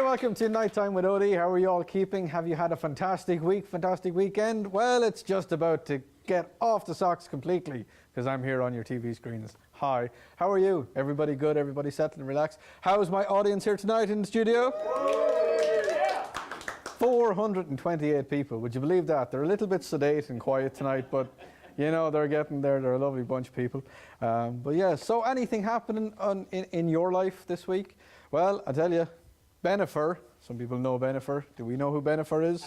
welcome to Nighttime with Odie. How are you all keeping? Have you had a fantastic week, fantastic weekend? Well, it's just about to get off the socks completely because I'm here on your TV screens. Hi, how are you? Everybody good? Everybody settled and relaxed? How's my audience here tonight in the studio? 428 people. Would you believe that? They're a little bit sedate and quiet tonight, but you know, they're getting there. They're a lovely bunch of people. But yeah, so anything happening in your life this week? Well, I tell you, Bennifer. Some people know Bennifer. Do we know who Bennifer is?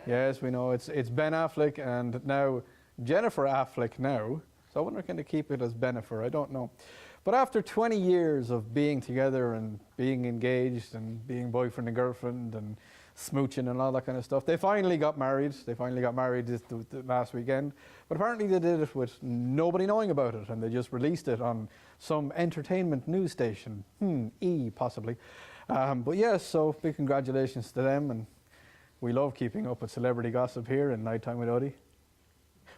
Yes, we know. It's Ben Affleck and now Jennifer Affleck now. So I wonder, can they keep it as Bennifer? I don't know. But after 20 years of being together and being engaged and being boyfriend and girlfriend and smooching and all that kind of stuff, they finally got married. They finally got married this last weekend. But apparently they did it with nobody knowing about it, and they just released it on some entertainment news station. E possibly. But yes, so big congratulations to them, and we love keeping up with celebrity gossip here in Nighttime with Odie.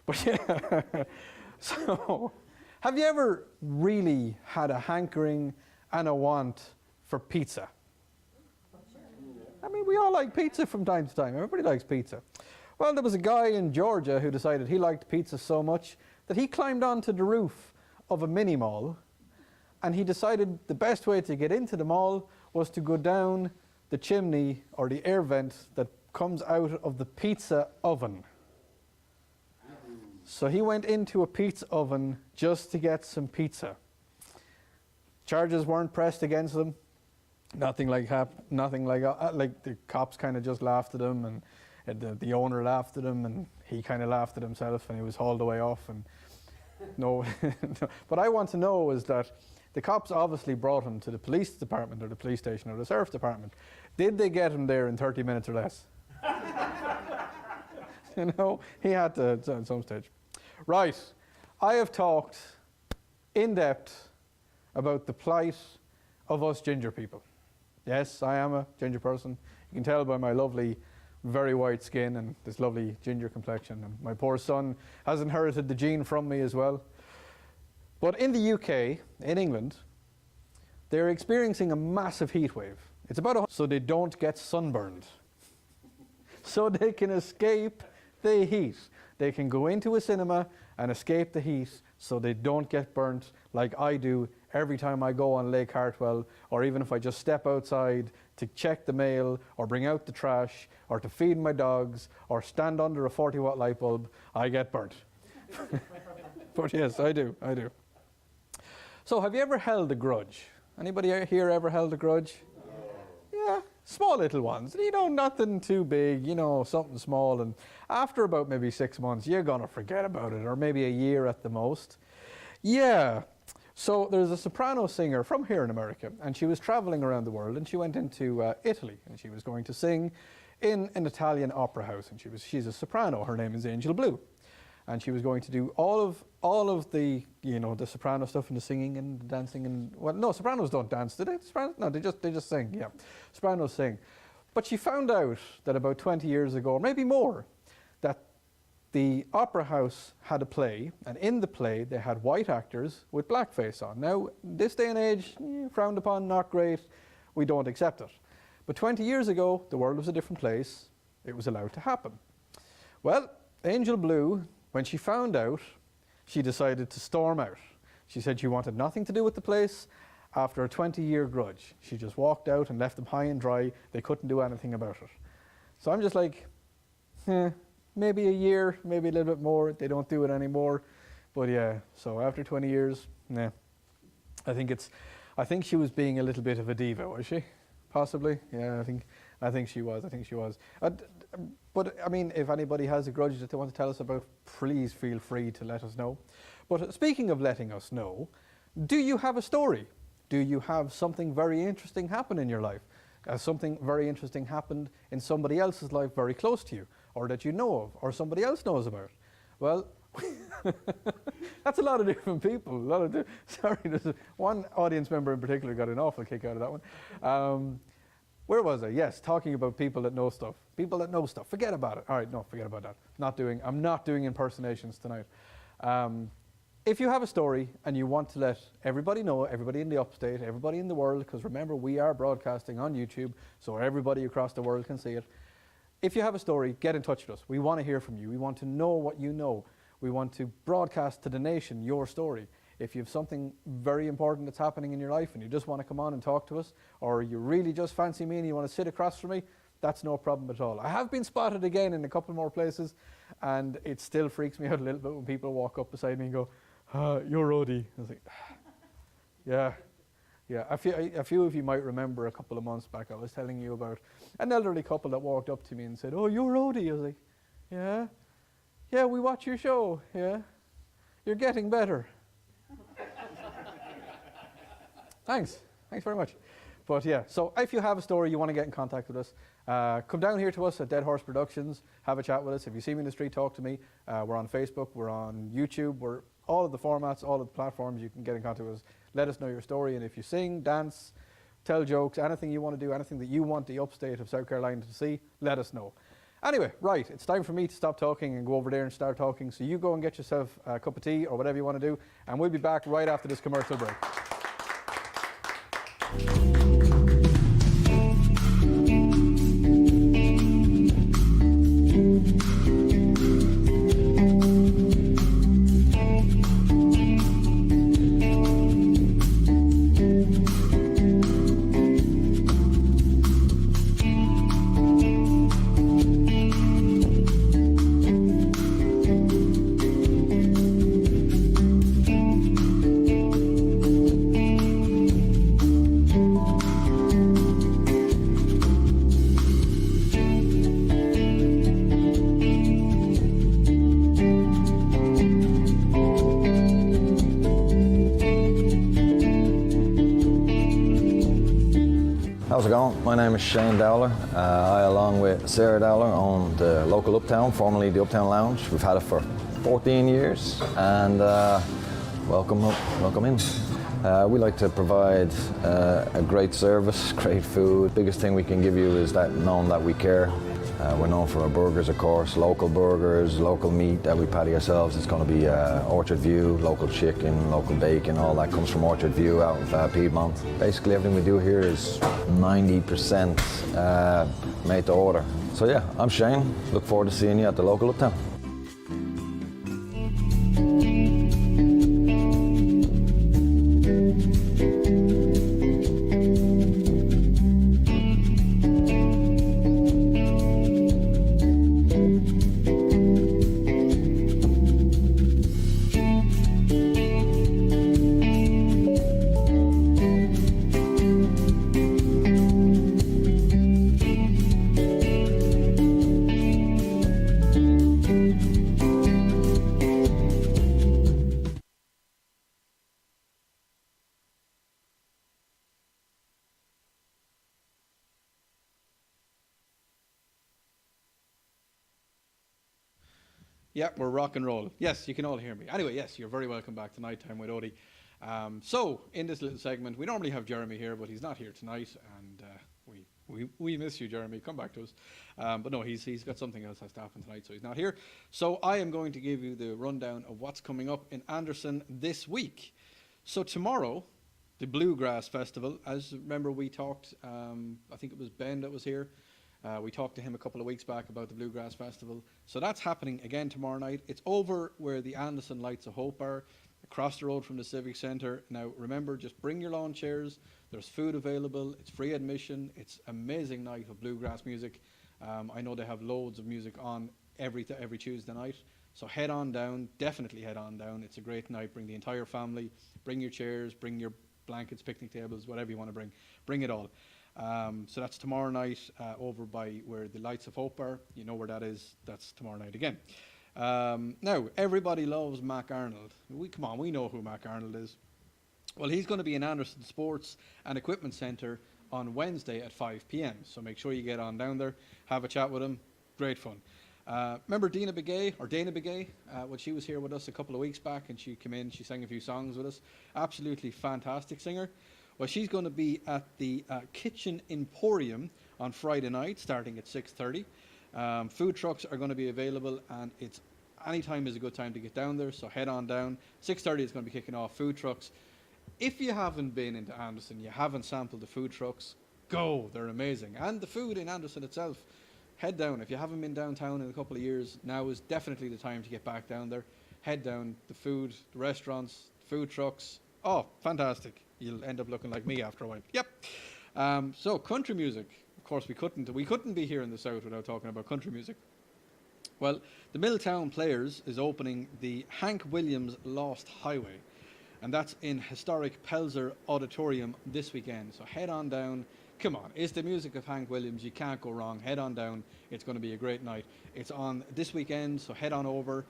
But yeah, so have you ever really had a hankering and a want for pizza? I mean, we all like pizza from time to time. Everybody likes pizza. Well, there was a guy in Georgia who decided he liked pizza so much that he climbed onto the roof of a mini mall, and he decided the best way to get into the mall was to go down the chimney or the air vent that comes out of the pizza oven. So he went into a pizza oven just to get some pizza. Charges weren't pressed against him. Nothing like the cops kind of just laughed at him, and the owner laughed at him, and he kind of laughed at himself, and he was hauled away off. And no, what I want to know is that the cops obviously brought him to the police department or the police station or the sheriff's department. Did they get him there in 30 minutes or less? You know, he had to at some stage. Right, I have talked in depth about the plight of us ginger people. Yes, I am a ginger person. You can tell by my lovely, very white skin and this lovely ginger complexion. And my poor son has inherited the gene from me as well. But in the UK, in England, they're experiencing a massive heat wave. It's about so they don't get sunburned. So they can escape the heat. They can go into a cinema and escape the heat so they don't get burnt like I do every time I go on Lake Hartwell, or even if I just step outside to check the mail or bring out the trash or to feed my dogs or stand under a 40-watt light bulb, I get burnt. But yes, I do. So have you ever held a grudge? Anybody here ever held a grudge? Yeah, small little ones. You know, nothing too big, you know, something small. And after about maybe 6 months, you're going to forget about it, or maybe a year at the most. Yeah. So there's a soprano singer from here in America, and she was traveling around the world, and she went into Italy, and she was going to sing in an Italian opera house, and she's a soprano. Her name is Angel Blue. And she was going to do all of the, you know, the soprano stuff and the singing and the dancing and, well, no, sopranos don't dance, do they? Sopranos? No, they just sing, yeah. Sopranos sing. But she found out that about 20 years ago, or maybe more, that the opera house had a play, and in the play they had white actors with blackface on. Now, this day and age, frowned upon, not great, we don't accept it. But 20 years ago, the world was a different place, it was allowed to happen. Well, Angel Blue, when she found out, she decided to storm out. She said she wanted nothing to do with the place. After a 20-year grudge, she just walked out and left them high and dry. They couldn't do anything about it. So I'm just like, maybe a year, maybe a little bit more. They don't do it anymore. But yeah, so after 20 years, nah. I think she was being a little bit of a diva, was she? Possibly. Yeah, I think she was. But I mean, if anybody has a grudge that they want to tell us about, please feel free to let us know. But speaking of letting us know, do you have a story? Do you have something very interesting happen in your life? Something very interesting happened in somebody else's life very close to you, or that you know of, or somebody else knows about? Well, that's a lot of different people. Sorry, there's one audience member in particular got an awful kick out of that one. Where was I? Yes, talking about people that know stuff. People that know stuff. Forget about it. All right, no, forget about that. I'm not doing impersonations tonight. If you have a story and you want to let everybody know, everybody in the upstate, everybody in the world, because remember we are broadcasting on YouTube, so everybody across the world can see it. If you have a story, get in touch with us. We want to hear from you. We want to know what you know. We want to broadcast to the nation your story. If you have something very important that's happening in your life and you just want to come on and talk to us, or you really just fancy me and you want to sit across from me, that's no problem at all. I have been spotted again in a couple more places, and it still freaks me out a little bit when people walk up beside me and go, you're Roddy. I was like, yeah. Yeah, a few of you might remember a couple of months back I was telling you about an elderly couple that walked up to me and said, oh, you're Roddy. I was like, yeah. Yeah, we watch your show. Yeah. You're getting better. Thanks very much. But yeah, so if you have a story, you want to get in contact with us, come down here to us at Dead Horse Productions, have a chat with us. If you see me in the street, talk to me. We're on Facebook, we're on YouTube, we're all of the formats, all of the platforms. You can get in contact with us. Let us know your story, and if you sing, dance, tell jokes, anything you want to do, anything that you want the upstate of South Carolina to see, let us know. Anyway, right, it's time for me to stop talking and go over there and start talking. So you go and get yourself a cup of tea or whatever you want to do, and we'll be back right after this commercial break. How's it going? My name is Shane Dowler. I, along with Sarah Dowler, own the local Uptown, formerly the Uptown Lounge. We've had it for 14 years, and welcome in. We like to provide a great service, great food. Biggest thing we can give you is that knowing that we care. We're known for our burgers, of course, local burgers, local meat that we patty ourselves. It's going to be Orchard View, local chicken, local bacon, all that comes from Orchard View out of Piedmont. Basically everything we do here is 90% made to order. So yeah, I'm Shane. Look forward to seeing you at the local Uptown. Yeah, we're rock and roll. Yes, you can all hear me. Anyway, yes, you're very welcome back to Nighttime with Odie. So, in this little segment, we normally have Jeremy here, but he's not here tonight, and we miss you, Jeremy. Come back to us. But no, he's got something else has to happen tonight, so he's not here. So I am going to give you the rundown of what's coming up in Anderson this week. So tomorrow, the Bluegrass Festival. As remember, we talked, I think it was Ben that was here. We talked to him a couple of weeks back about the Bluegrass Festival. So that's happening again tomorrow night. It's over where the Anderson Lights of Hope are, across the road from the Civic Centre. Now remember, just bring your lawn chairs. There's food available. It's free admission. It's an amazing night of bluegrass music. I know they have loads of music on every Tuesday night. So head on down. Definitely head on down. It's a great night. Bring the entire family. Bring your chairs. Bring your blankets, picnic tables, whatever you want to bring. Bring it all. So that's tomorrow night over by where the Lights of Hope are. You know where that is. That's tomorrow night again. Now, everybody loves Mac Arnold. Come on, we know who Mac Arnold is. Well, he's going to be in Anderson Sports and Equipment Centre on Wednesday at 5 p.m. So make sure you get on down there, have a chat with him. Great fun. Remember Dana Begay? When she was here with us a couple of weeks back, and she came in, she sang a few songs with us. Absolutely fantastic singer. Well, she's going to be at the Kitchen Emporium on Friday night, starting at 6:30. Food trucks are going to be available, and it's any time is a good time to get down there, so head on down. 6:30 is going to be kicking off food trucks. If you haven't been into Anderson, you haven't sampled the food trucks, go. They're amazing. And the food in Anderson itself, head down. If you haven't been downtown in a couple of years, now is definitely the time to get back down there. Head down. The food, the restaurants, food trucks. Oh, fantastic. You'll end up looking like me after a while. Yep. So country music. Of course, we couldn't be here in the south without talking about country music. Well, the Milltown Players is opening the Hank Williams Lost Highway, and that's in historic Pelzer Auditorium this weekend. So head on down. Come on, it's the music of Hank Williams. You can't go wrong. Head on down. It's going to be a great night. It's on this weekend, so head on over.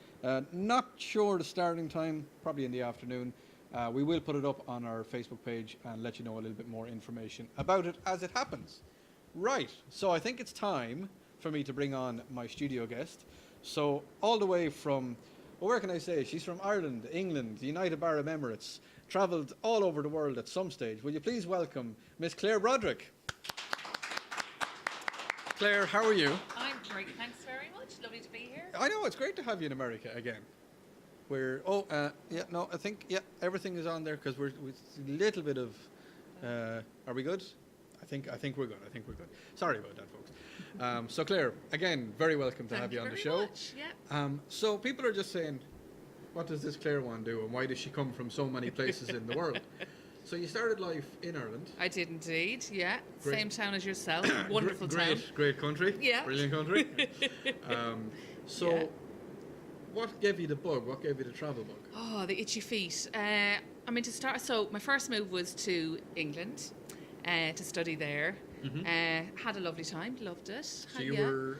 Not sure the starting time, probably in the afternoon. We will put it up on our Facebook page and let you know a little bit more information about it as it happens. Right, so I think it's time for me to bring on my studio guest. So all the way from, well, where can I say? She's from Ireland, England, the United Arab Emirates, travelled all over the world at some stage. Will you please welcome Miss Claire Broderick? Claire, how are you? I'm great, thanks very much. Lovely to be here. I know, it's great to have you in America again. I think everything is on there because we're a little bit of, are we good? I think we're good. Sorry about that, folks. So Claire, again, very welcome to have you on the show. Much. Yeah. So people are just saying, what does this Claire one do, and why does she come from so many places in the world? So you started life in Ireland. I did indeed, yeah. Great. Same town as yourself. Wonderful town. Great country. Yeah. Brilliant country. Yeah. What gave you the bug? What gave you the travel bug? Oh, the itchy feet. I mean, to start, so my first move was to England to study there. Mm-hmm. Had a lovely time, loved it. So you were...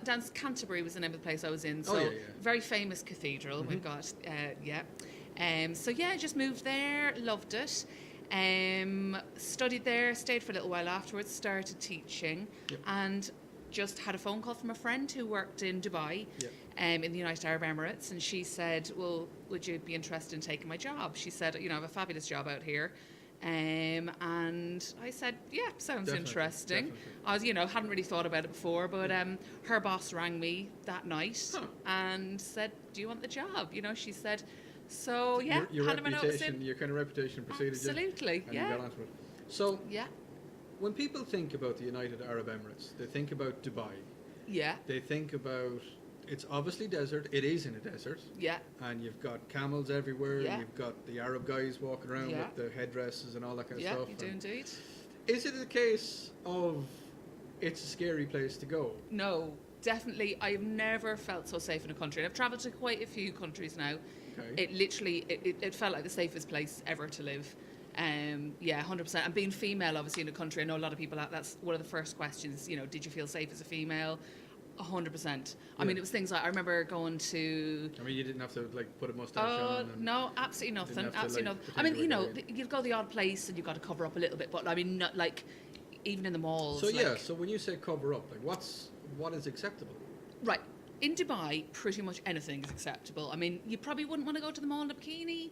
Down Canterbury was the name of the place I was in. So very famous cathedral. Mm-hmm. We've got, just moved there, loved it. Studied there, stayed for a little while afterwards, started teaching, and just had a phone call from a friend who worked in Dubai, in the United Arab Emirates, and she said, well, would you be interested in taking my job? She said, I have a fabulous job out here. And I said, yeah, sounds interesting. Definitely. I was, hadn't really thought about it before, but her boss rang me that night and said, do you want the job? She said, so yeah, your handed my notice in. your kind of reputation preceded Absolutely, you. And you got onto it. So yeah. When people think about the United Arab Emirates, they think about Dubai. Yeah. They think about, it's obviously desert. It is in a desert. Yeah. And you've got camels everywhere. Yeah. You've got the Arab guys walking around with the headdresses and all that kind of stuff. Yeah, you do indeed. Is it a case of it's a scary place to go? No, definitely. I've never felt so safe in a country. And I've travelled to quite a few countries now. Okay. It literally, it felt like the safest place ever to live. 100%. And being female, obviously, in a country, I know a lot of people, that's one of the first questions, did you feel safe as a female? 100%. I mean, it was things like, I remember going to... I mean, you didn't have to, put a mustache on? No, absolutely nothing. Absolutely nothing. I mean, you'd go the odd place and you've got to cover up a little bit, but I mean, not even in the malls. So, so when you say cover up, what is acceptable? Right. In Dubai, pretty much anything is acceptable. I mean, you probably wouldn't want to go to the mall in a bikini,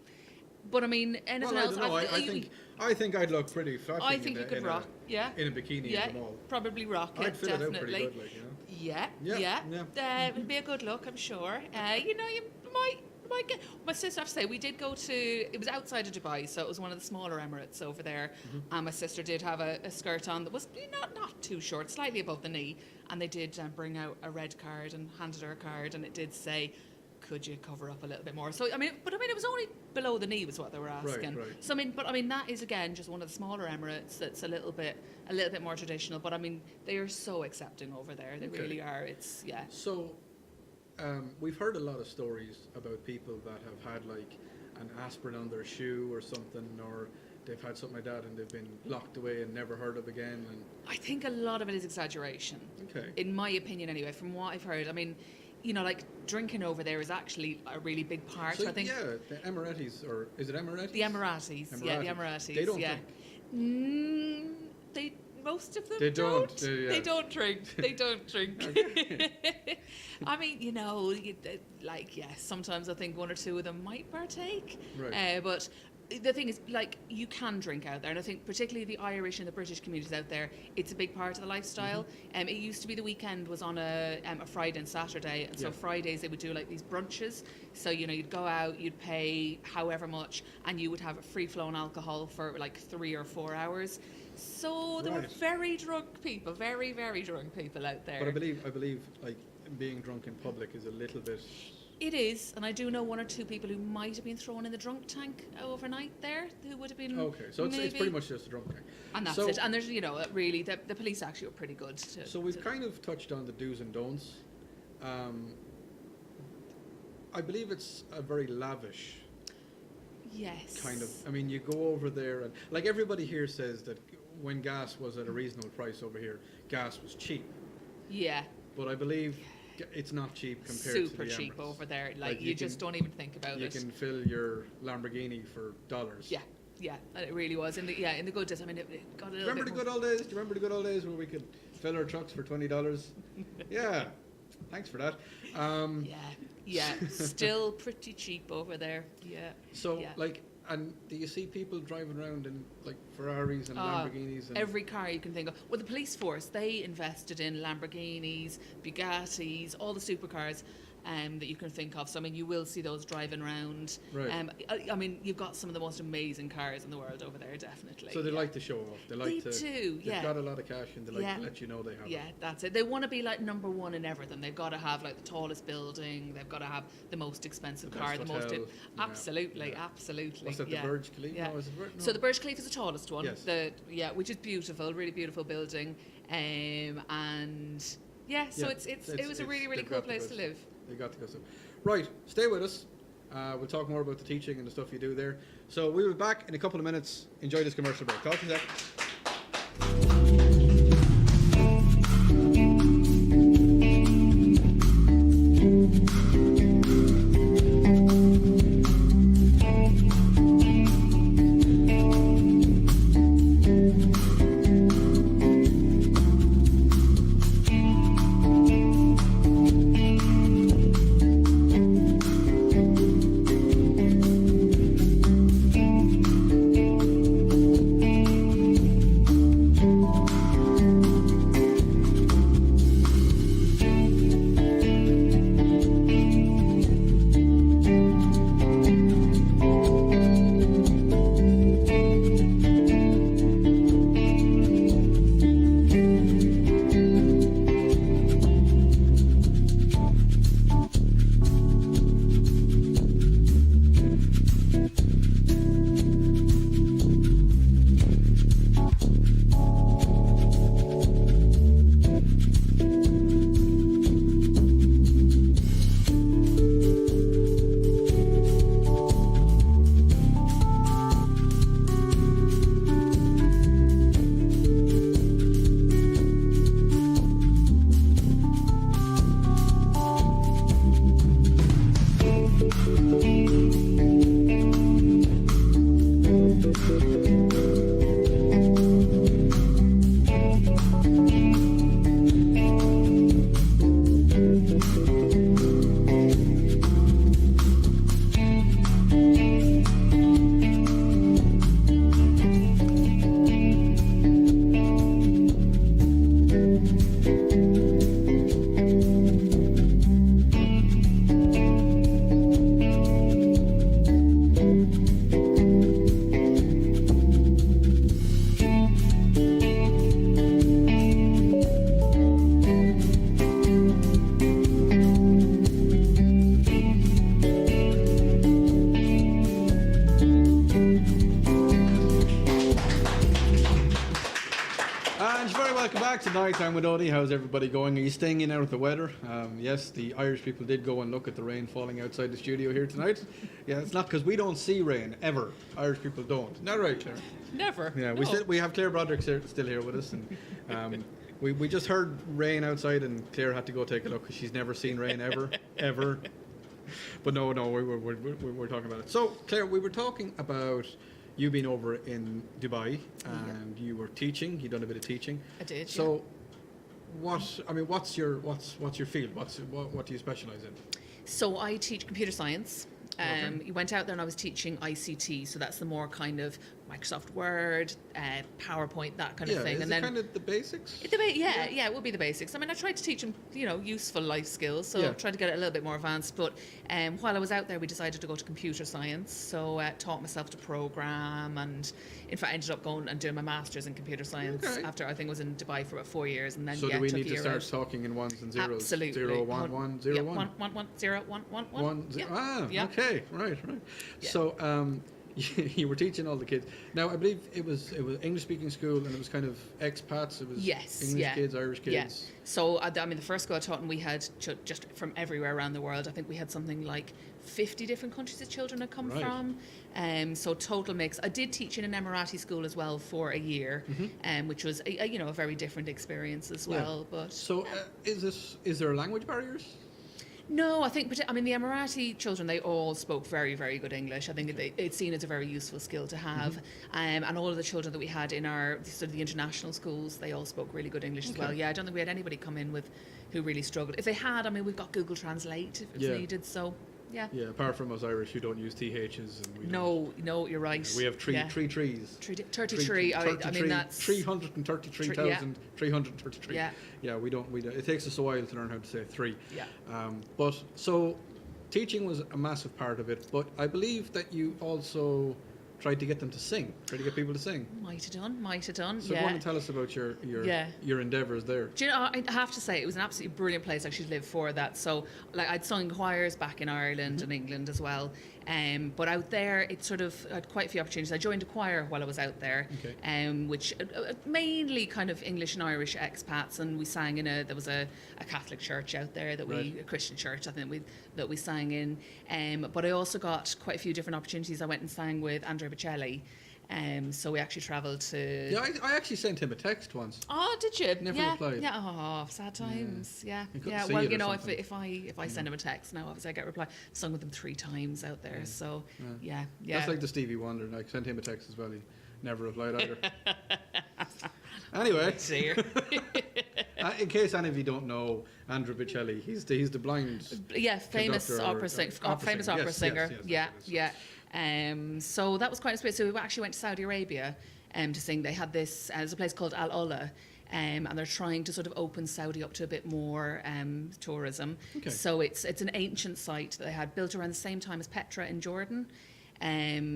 but I mean, anything else. I think I'd look pretty flattering. I think you could rock, in a bikini in the mall. Probably rock it. I'd fill definitely. it out pretty good, Yeah. It'd be a good look, I'm sure. You might get. My sister, I have to say, we did go to. It was outside of Dubai, so it was one of the smaller Emirates over there. And my sister did have a skirt on that was not too short, slightly above the knee. And they did bring out a red card and handed her a card, and it did say, could you cover up a little bit more? So it was only below the knee was what they were asking. Right. So that is again just one of the smaller Emirates that's a little bit more traditional. But I mean, they are so accepting over there. They really are. So, we've heard a lot of stories about people that have had an aspirin on their shoe or something, or they've had something like that and they've been locked away and never heard of again. And I think a lot of it is exaggeration. Okay. In my opinion, anyway, from what I've heard. I mean, drinking over there is actually a really big part. So, I think. Yeah, the Emiratis, or is it Emiratis? The Emiratis. Yeah, the Emiratis. They don't drink. Most of them They don't. They don't drink. They don't drink. I mean, sometimes I think one or two of them might partake. Right. But the thing is, like, you can drink out there, and I think particularly the Irish and the British communities out there, it's a big part of the lifestyle. It used to be the weekend was on a Friday and Saturday, and so Yeah. Fridays they would do like these brunches. So you'd go out, you'd pay however much, and you would have free flowing alcohol for like 3 or 4 hours. So there were Right. very drunk people, very very drunk people out there. But I believe, like being drunk in public is a little bit. It is, and I do know 1 or 2 people who might have been thrown in the drunk tank overnight there, who would have been Okay, so it's maybe- pretty much just a drunk tank. And that's So- it. And there's, really, the police actually were pretty good. So we've kind of touched on the do's and don'ts. I believe it's a very lavish Yes. kind of. I mean, you go over there and like everybody here says that when gas was at a reasonable price over here, gas was cheap. Yeah. But I believe it's not cheap compared to Super the cheap Emirates. over there. Like, Like, you you just can- don't even think about You it. can fill your Lamborghini for dollars. Yeah. Yeah. And it really was. In the good days. I mean, it got a little Remember the bit good more. old days? Do you remember the good old days where we could fill our trucks for $20? Yeah. Thanks for that. Yeah. Yeah. Still pretty cheap over there. Yeah. So, yeah. like, and do you see people driving around in like Ferraris and Lamborghinis? And Every car you can think of. Well, the police force, they invested in Lamborghinis, Bugattis, all the supercars that you can think of. So, I mean, you will see those driving around. Right. I mean, you've got some of the most amazing cars in the world over there, definitely. so they yeah. like to show off. They like They to. do, They've yeah. got a lot of cash and they like Yeah. to let you know they have Yeah, it. that's it. They want to be like number one in everything. They've got to have like the tallest building. They've got to have the most expensive The car. best The most. hotel. Yeah, Absolutely, yeah. absolutely. What's that? yeah. The Burj Khalifa? Yeah. No, is it Burj? So No. the Burj Khalifa is the tallest one. Yes. Which is beautiful, really beautiful building. And yeah, so Yeah, it was a really really they've cool got the place to best. live. They got to go. So. Right, stay with us. We'll talk more about the teaching and the stuff you do there. So we'll be back in a couple of minutes. Enjoy this commercial break. Talk to you in a sec. And you're very welcome back to Nighttime with Odie. How's everybody going? Are you staying in out of the weather? Yes, the Irish people did go and look at the rain falling outside the studio here tonight. Yeah, it's not because we don't see rain ever. Irish people don't. Not right, Claire. Never. Yeah, No. we have Claire Broderick still here with us, and we just heard rain outside, and Claire had to go take a look because she's never seen rain ever. But no, we're talking about it. So Claire, we were talking about you being over in Dubai, and you were teaching. You done a bit of teaching. I did. So, what's your field? What do you specialize in? So I teach computer science. You went out there and I was teaching ICT, so that's the more kind of Microsoft Word, PowerPoint, that kind of thing. Is And it then kind of the basics? it would be the basics. I mean, I tried to teach them, useful life skills, so tried to get it a little bit more advanced. But while I was out there, we decided to go to computer science, so taught myself to program, and in fact ended up going and doing my master's in computer science after I think I was in Dubai for about 4 years, and then So do we took need a to year start out. talking in ones and zeros? Absolutely. 0, 1, 1, 0, 1. 1, 0, 1, 1, 1. Yeah. Okay, right. Yeah. So you were teaching all the kids. Now I believe it was English speaking school, and it was kind of expats. It was English kids, Irish kids. Yeah. So I mean, the first school I taught, and we had just from everywhere around the world. I think we had something like 50 different countries that children had come from. So total mix. I did teach in an Emirati school as well for a year, which was a very different experience as well. But so is there language barriers? no, I think, the Emirati children, they all spoke very, very good English. I think it's seen as a very useful skill to have. And all of the children that we had in our sort of the international schools, they all spoke really good English as well. Yeah, I don't think we had anybody come in who really struggled. If they had, we've got Google Translate if it's needed. So, yeah. Yeah, apart from us Irish who don't use THs. And we no, you're right. We have three trees. 33, that's... 333,333. Yeah, we don't. It takes us a while to learn how to say 3. Yeah. But so teaching was a massive part of it, but I believe that you also tried to get them to sing, tried to get people to sing. Might have done. So go on and tell us about your endeavours there. Do you know, I have to say, it was an absolutely brilliant place I actually lived for that. So, I'd sung in choirs back in Ireland and England as well. But out there, it sort of had quite a few opportunities. I joined a choir while I was out there, which mainly kind of English and Irish expats, and we sang in there was a Catholic church out there that a Christian church, I think that we sang in. But I also got quite a few different opportunities. I went and sang with Andrea Bocelli. So we actually travelled to... Yeah, I actually sent him a text once. Oh, did you? Never replied. Yeah, oh, sad times. Yeah. Yeah, well, if I send him a text now, obviously I get a reply. Sung with him 3 times out there, so yeah. That's like the Stevie Wonder. I sent him a text as well. He never replied either. Anyway, in case any of you don't know, Andrea Bocelli, he's the blind. Famous opera singer. Yes, So that was quite a space. So we actually went to Saudi Arabia to sing. They had this. There's a place called Al Ula. And they're trying to sort of open Saudi up to a bit more tourism. So it's an ancient site that they had built around the same time as Petra in Jordan.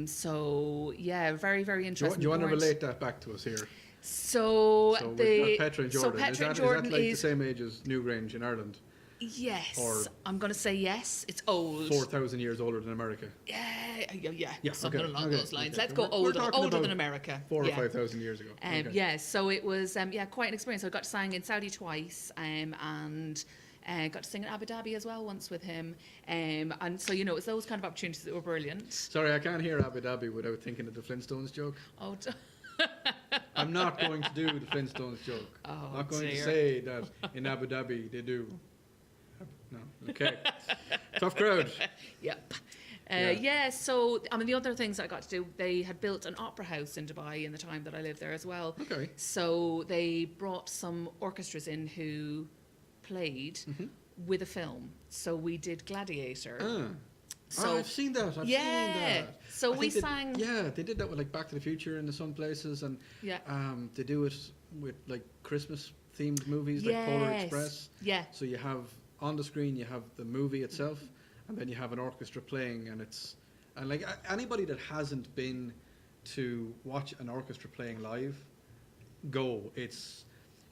So yeah, very, very interesting. Do you want to relate that back to us here? So we've got Petra in Jordan. Is that like the same age as Newgrange in Ireland? Yes, or I'm going to say yes. It's old. 4,000 years older than America. Yeah, something along those lines. Let's go older than America. 4,000 or 5,000 years ago. So it was quite an experience. I got to sing in Saudi twice, and got to sing in Abu Dhabi as well once with him. And so it's those kind of opportunities that were brilliant. Sorry, I can't hear Abu Dhabi without thinking of the Flintstones joke. Oh. I'm not going to do the Flintstones joke. I'm not going to say that in Abu Dhabi they do. No. Okay. Tough crowd. Yep. So, the other things I got to do, they had built an opera house in Dubai in the time that I lived there as well. Okay. So they brought some orchestras in who played with a film. So we did Gladiator. So I've seen that. I've seen that. So we sang. They did that with like Back to the Future in some places, and they do it with like Christmas themed movies like Polar Express. Yeah. So you have on the screen you have the movie itself, and then you have an orchestra playing, and like anybody that hasn't been to watch an orchestra playing live,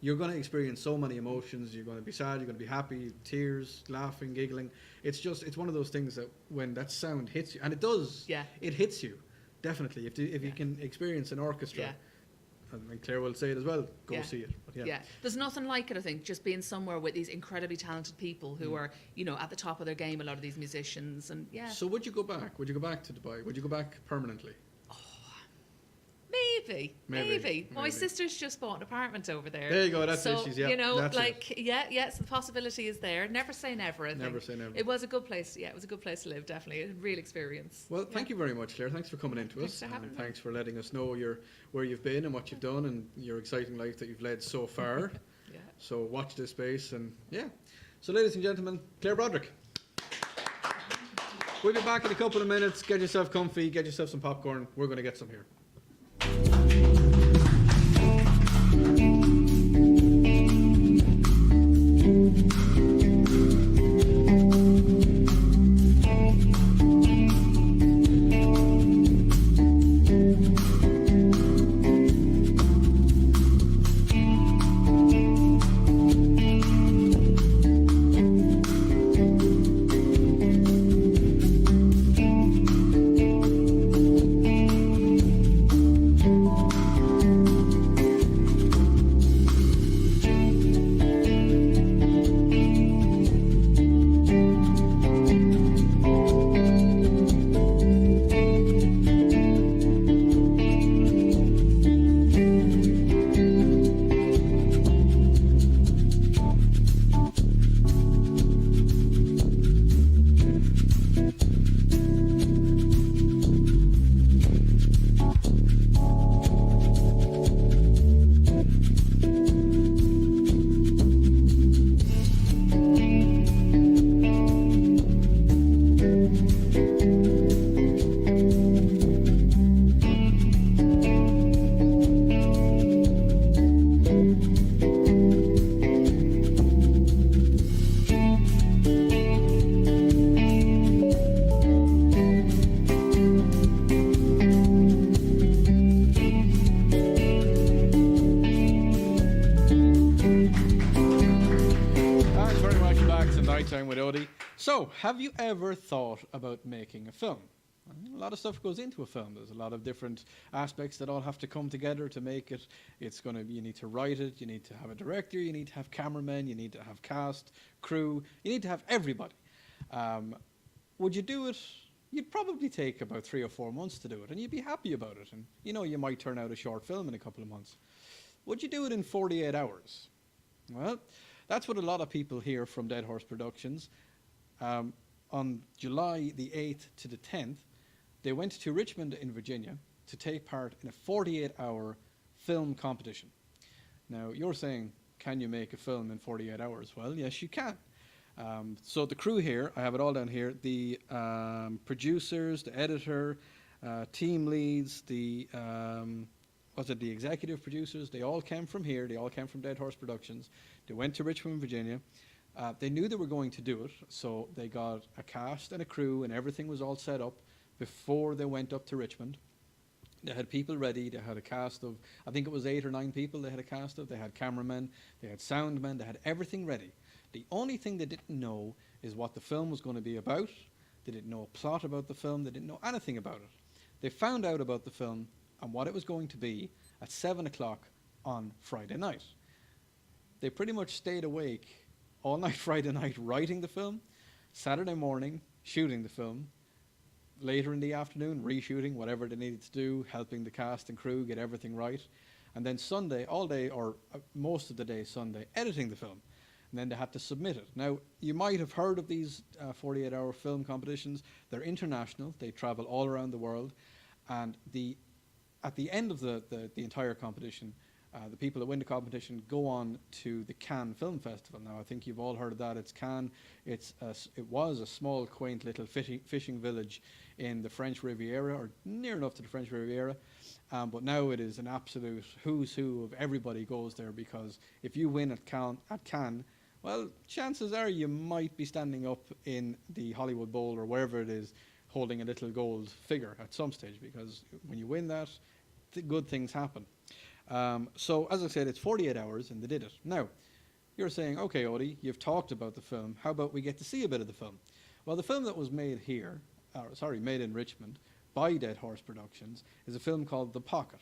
you're going to experience so many emotions. You're going to be sad, you're going to be happy, tears, laughing, giggling. It's one of those things that when that sound hits you, and it does, it hits you, definitely. If you can experience an orchestra, and Claire will say it as well, go see it. But there's nothing like it, I think, just being somewhere with these incredibly talented people who are, at the top of their game, a lot of these musicians. And So would you go back? Would you go back to Dubai? Would you go back permanently? Maybe. My sister's just bought an apartment over there. There you go. That's it. So the possibility is there. Never say never. I think. Never say never. It was a good place. Yeah, it was a good place to live. Definitely a real experience. Well, thank you very much, Claire. Thanks for coming in to us. Thanks for letting us know where you've been and what you've done and your exciting life that you've led so far. So watch this space and So, ladies and gentlemen, Claire Broderick. We'll be back in a couple of minutes. Get yourself comfy, get yourself some popcorn. We're going to get some here. So, have you ever thought about making a film? A lot of stuff goes into a film. There's a lot of different aspects that all have to come together to make it. You need to write it, you need to have a director, you need to have cameramen, you need to have cast, crew, you need to have everybody. Would you do it? You'd probably take about 3 or 4 months to do it, and you'd be happy about it. And you might turn out a short film in a couple of months. Would you do it in 48 hours? Well, that's what a lot of people hear from Dead Horse Productions. On July the 8th to the 10th, they went to Richmond in Virginia to take part in a 48-hour film competition. Now, you're saying, can you make a film in 48 hours? Well, yes, you can. So the crew here, I have it all down here, the producers, the editor, team leads, the executive producers, they all came from here, they all came from Dead Horse Productions. They went to Richmond, Virginia. They knew they were going to do it, so they got a cast and a crew and everything was all set up before they went up to Richmond. They had people ready. They had a cast of, I think it was 8 or 9 people they had a cast of. They had cameramen, they had soundmen, they had everything ready. The only thing they didn't know is what the film was going to be about. They didn't know a plot about the film. They didn't know anything about it. They found out about the film and what it was going to be at 7 o'clock on Friday night. They pretty much stayed awake all night Friday night writing the film, Saturday morning shooting the film, later in the afternoon reshooting whatever they needed to do, helping the cast and crew get everything right, and then Sunday, all day or most of the day Sunday, editing the film, and then they had to submit it. Now, you might have heard of these 48-hour film competitions. They're international. They travel all around the world, and at the end of the entire competition, the people that win the competition go on to the Cannes Film Festival. Now, I think you've all heard of that. It's Cannes. It was a small, quaint little fishing village in the French Riviera, or near enough to the French Riviera. But now it is an absolute who's who of everybody goes there, because if you win at Cannes, well, chances are you might be standing up in the Hollywood Bowl or wherever it is, holding a little gold figure at some stage, because when you win that, good things happen. So, as I said, it's 48 hours, and they did it. Now, you're saying, okay, Odie, you've talked about the film. How about we get to see a bit of the film? Well, the film that was made here, made in Richmond by Dead Horse Productions, is a film called The Pocket.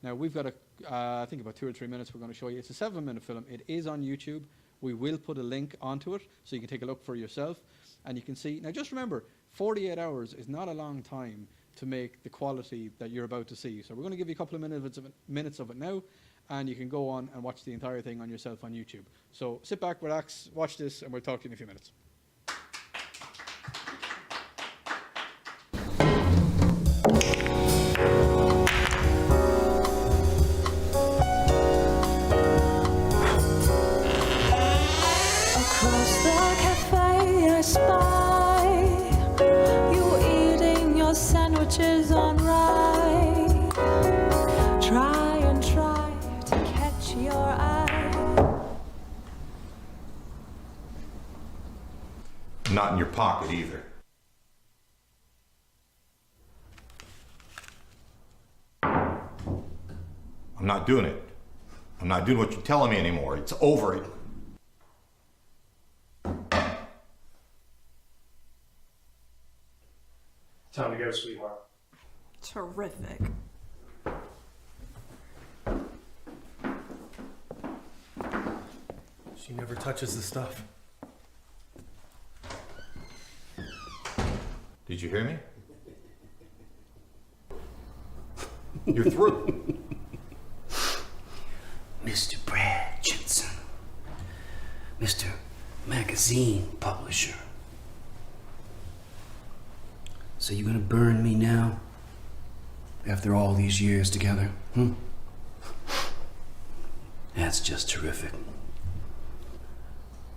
Now, we've got I think about 2 or 3 minutes we're going to show you. It's a 7-minute film. It is on YouTube. We will put a link onto it so you can take a look for yourself, and you can see. Now, just remember, 48 hours is not a long time to make the quality that you're about to see. So we're going to give you a couple of minutes of it now, and you can go on and watch the entire thing on yourself on YouTube. So sit back, relax, watch this, and we'll talk to you in a few minutes. Across the cafe I spy you not in your pocket either. I'm not doing it. I'm not doing what you're telling me anymore. It's over. Time to go, sweetheart. Terrific. She never touches the stuff. Did you hear me? You're through. Mr. Brad Jensen, Mr. Magazine Publisher. So you gonna burn me now? After all these years together? That's just terrific.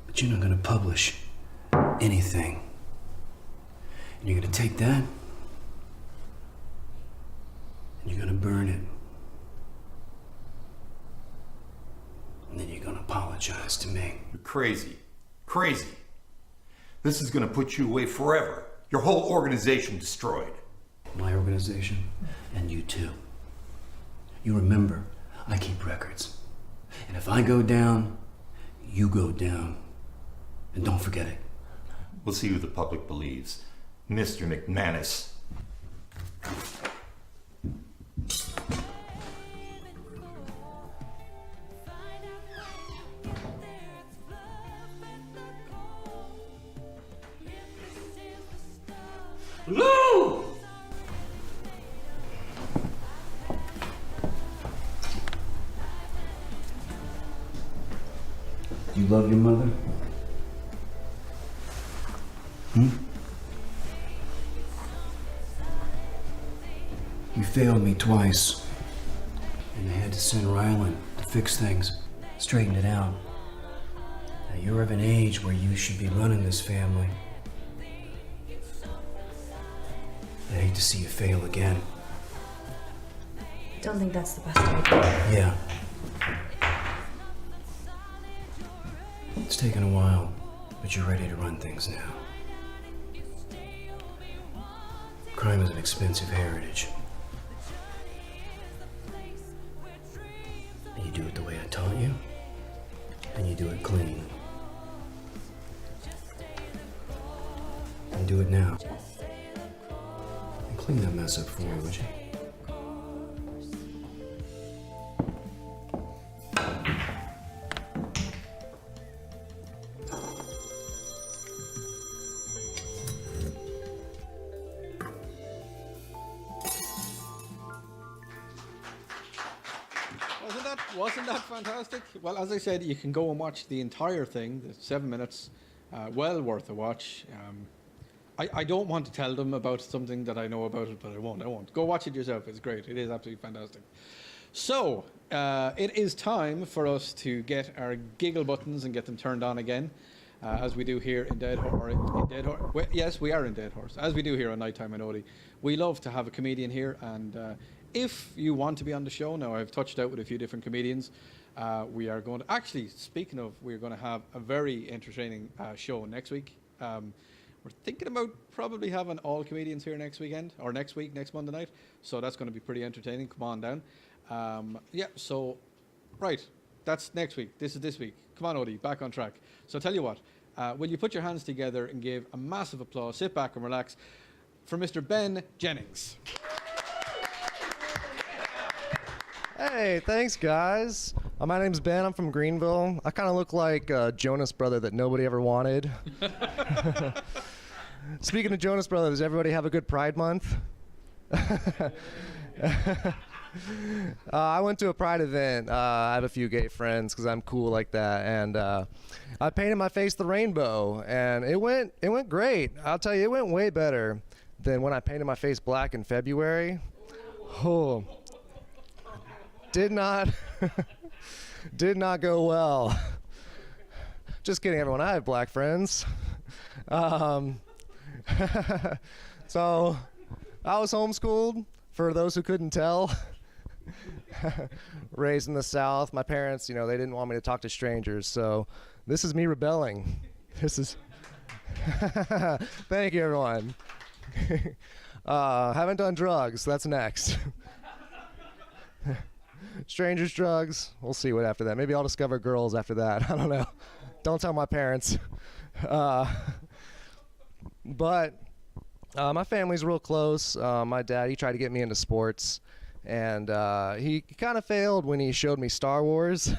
But you're not gonna publish anything. And you're gonna take that, and you're gonna burn it. And then you're gonna apologize to me. You're crazy. Crazy. This is gonna put you away forever. Your whole organization destroyed. My organization, and you too. You remember, I keep records. And if I go down, you go down. And don't forget it. We'll see who the public believes. Mr. McManus. Lou! Do you love your mother? You failed me twice. And I had to send Rylan to fix things, straighten it out. Now you're of an age where you should be running this family. I hate to see you fail again. I don't think that's the best idea. Yeah. It's taken a while, but you're ready to run things now. Crime is an expensive heritage. And you do it the way I taught you, and you do it clean. And do it now. And clean that mess up for me, would you? Wasn't that fantastic? Well, as I said, you can go and watch the entire thing, the 7 minutes, well worth a watch. I don't want to tell them about something that I know about it, but I won't. Go watch it yourself. It's great. It is absolutely fantastic. So, it is time for us to get our giggle buttons and get them turned on again, as we do here in Dead Horse. Well, yes, we are in Dead Horse, as we do here on Nighttime in Odie. We love to have a comedian here, and if you want to be on the show, now I've touched out with a few different comedians. We are going to, actually, speaking of, we're going to have a very entertaining show next week. We're thinking about probably having all comedians here next weekend, or next week, next Monday night. So that's going to be pretty entertaining. Come on down. Right, that's next week. This is this week. Come on, Odie, back on track. So tell you what, will you put your hands together and give a massive applause, sit back and relax, for Mr. Ben Jennings. Hey, thanks, guys. My name's Ben. I'm from Greenville. I kind of look like a Jonas Brother that nobody ever wanted. Speaking of Jonas Brothers, does everybody have a good Pride Month? I went to a Pride event. I have a few gay friends because I'm cool like that, and I painted my face the rainbow, and it went great. I'll tell you, it went way better than when I painted my face black in February. Oh. Did not go well. Just kidding, everyone. I have black friends. So I was homeschooled, for those who couldn't tell. Raised in the South. My parents, they didn't want me to talk to strangers. So this is me rebelling. This is Thank you, everyone. Haven't done drugs. That's next. Strangers, drugs. We'll see what after that. Maybe I'll discover girls after that. I don't know. Don't tell my parents. But my family's real close. My dad, he tried to get me into sports, and he kind of failed when he showed me Star Wars.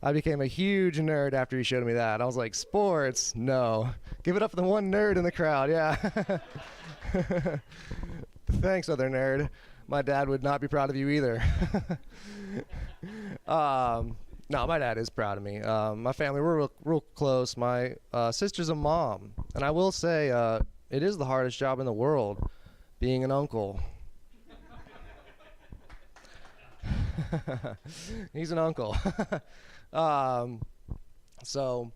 I became a huge nerd after he showed me that. I was like, sports? No. Give it up for the one nerd in the crowd, yeah. Thanks, other nerd. My dad would not be proud of you either. No, my dad is proud of me. My family, we're real close. My sister's a mom. And I will say, it is the hardest job in the world, being an uncle. He's an uncle. So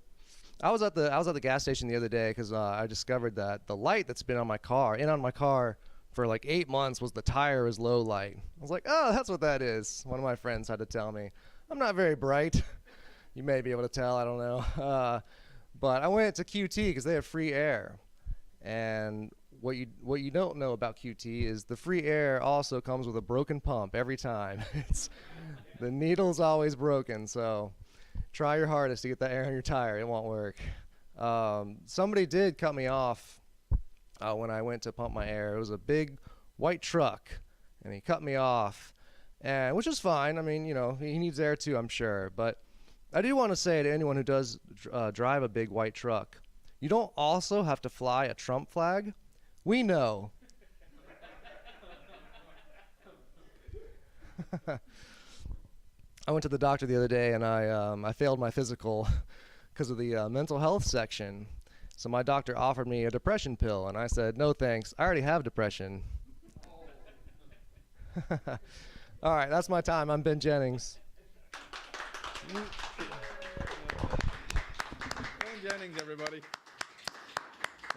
I was at the gas station the other day because I discovered that the light that's been on my car for like 8 months was the tire is low light. I was like, oh, that's what that is. One of my friends had to tell me. I'm not very bright. You may be able to tell, I don't know. But I went to QT because they have free air. And what you don't know about QT is the free air also comes with a broken pump every time. The needle's always broken, so try your hardest to get that air in your tire. It won't work. Somebody did cut me off when I went to pump my air. It was a big white truck, and he cut me off, and which is fine. I mean, you know, he needs air too, I'm sure. But I do want to say to anyone who does drive a big white truck, you don't also have to fly a Trump flag. We know. I went to the doctor the other day, and I failed my physical because of the mental health section. So my doctor offered me a depression pill, and I said, no thanks, I already have depression. All right, that's my time. I'm Ben Jennings. Ben Jennings, everybody.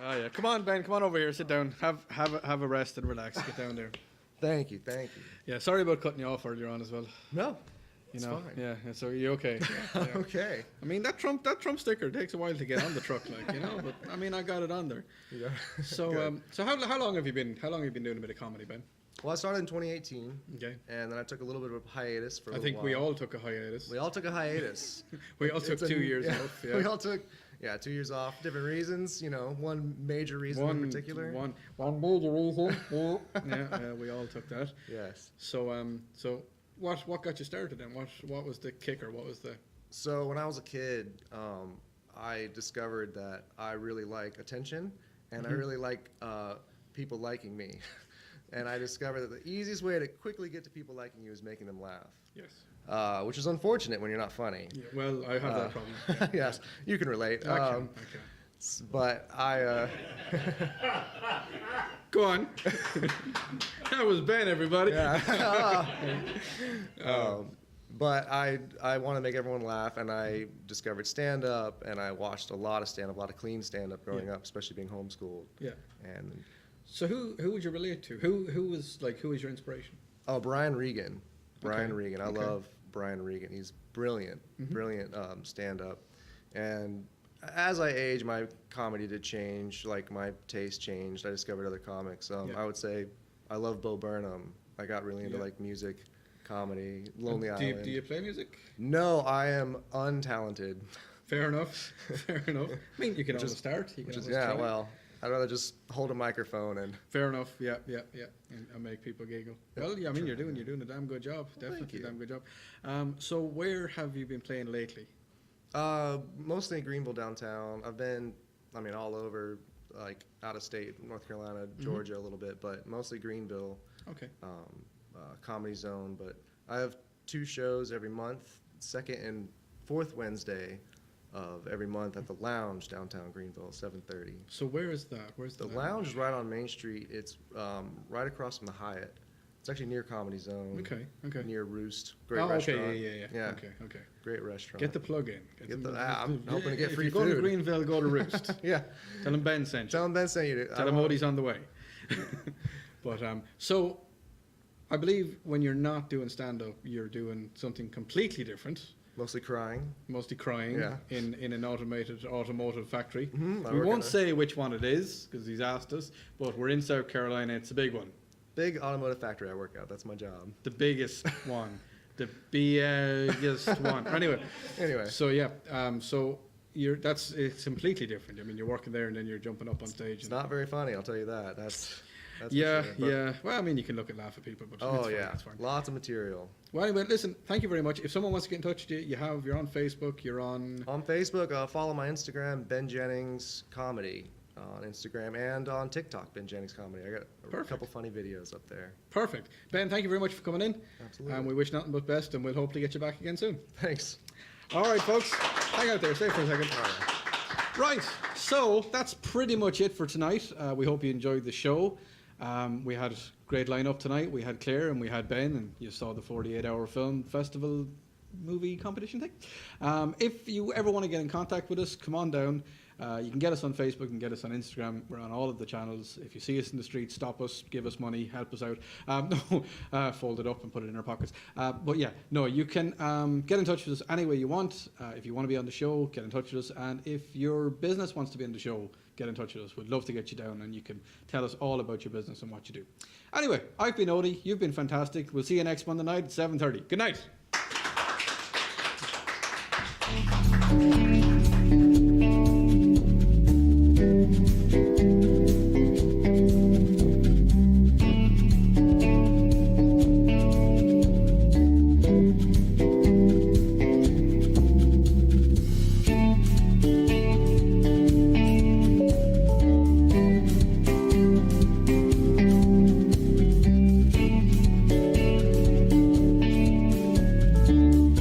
Oh yeah, come on, Ben, come on over here, sit down, have a rest and relax. Get down there. Thank you. Yeah, sorry about cutting you off earlier on as well. No, You it's know, fine. yeah. So you okay? Yeah. Okay. I mean that Trump sticker takes a while to get on the truck, like, you know. But I mean, I got it on there. Yeah. So so how long have you been doing a bit of comedy, Ben? Well, I started in 2018. Okay. And then I took a little bit of a hiatus for a I little think while. we all took a hiatus. We all took a hiatus. We all took 2 years off. Yeah. We all took 2 years off. Different reasons, you know. One major reason in particular. One major reason. Yeah, we all took that. Yes. So so what got you started then? What was the kicker? What was the So when I was a kid, I discovered that I really like attention, and I really like people liking me. And I discovered that the easiest way to quickly get to people liking you is making them laugh. Yes. Which is unfortunate when you're not funny. Yeah, well, I have that problem. Yeah. Yes, you can relate. I can. But I. Go on. That was Ben, everybody. But I want to make everyone laugh, and I discovered stand-up, and I watched a lot of stand-up, a lot of clean stand-up growing up, especially being homeschooled. Yeah. And So who would you relate to? Who was your inspiration? oh, Brian Regan. Brian Okay. Regan. I Okay. love Brian Regan. He's brilliant, brilliant stand-up. And as I age, my comedy did change. Like my taste changed. I discovered other comics. Yeah. I would say I love Bo Burnham. I got really into Yeah. like music, comedy, Lonely Do Island. you play music? No, I am untalented. Fair enough. Fair enough. I mean, you can always start. You can always try. Well, I'd rather just hold a microphone and. Fair enough. Yeah. And make people giggle. Well, yeah. I mean, you're doing a damn good job. Definitely you. a damn good job. So where have you been playing lately? Mostly in Greenville downtown. I've been, all over, like out of state, North Carolina, Georgia a little bit, but mostly Greenville. Okay. Comedy Zone. But I have 2 shows every month, second and fourth Wednesday of every month at the Lounge downtown Greenville, 7:30. So where is that? Where's The Lounge is right on Main Street. It's right across from the Hyatt. It's actually near Comedy Zone. Okay. Near Roost. Great Oh, restaurant. okay. Yeah. Okay. Great restaurant. Get the plug in. I'm hoping to get free If you go to food. Greenville, go to Roost. Yeah. Tell him Ben sent you. Tell him Ben sent you. Tell him Odie's on the way. But so I believe when you're not doing stand-up, you're doing something completely different. Mostly crying. mostly crying Yeah. in an automated automotive factory. I We work won't in a- say which one it is because he's asked us, but we're in South Carolina. It's a big one, Big automotive factory I work at. That's my job. the biggest one, the biggest one. Anyway, so yeah, so it's completely different. I mean, you're working there and then you're jumping up on stage. It's not very funny, I'll tell you that. That's for Yeah, sure, but- yeah. Well, I mean, you can look and laugh at people, but Oh it's fine, yeah, it's fine. lots of material. Well, anyway, listen, thank you very much. If someone wants to get in touch with you, you're on Facebook, you're on... On Facebook, follow my Instagram, Ben Jennings Comedy on Instagram, and on TikTok, Ben Jennings Comedy. I got a Perfect. couple funny videos up there. Perfect. Ben, thank you very much for coming in. Absolutely. And we wish nothing but best, and we'll hopefully get you back again soon. Thanks. All right, folks. Hang out there. Stay for a second. Right. So that's pretty much it for tonight. We hope you enjoyed the show. We had a great lineup tonight. We had Claire and we had Ben, and you saw the 48-hour film festival movie competition thing. If you ever want to get in contact with us, come on down. You can get us on Facebook and get us on Instagram. We're on all of the channels. If you see us in the street, stop us, give us money, help us out. Fold it up and put it in our pockets. But yeah, no, you can get in touch with us any way you want. If you want to be on the show, get in touch with us. And if your business wants to be on the show, get in touch with us. We'd love to get you down and you can tell us all about your business and what you do. Anyway, I've been Odie. You've been fantastic. We'll see you next Monday night at 7:30. Good night.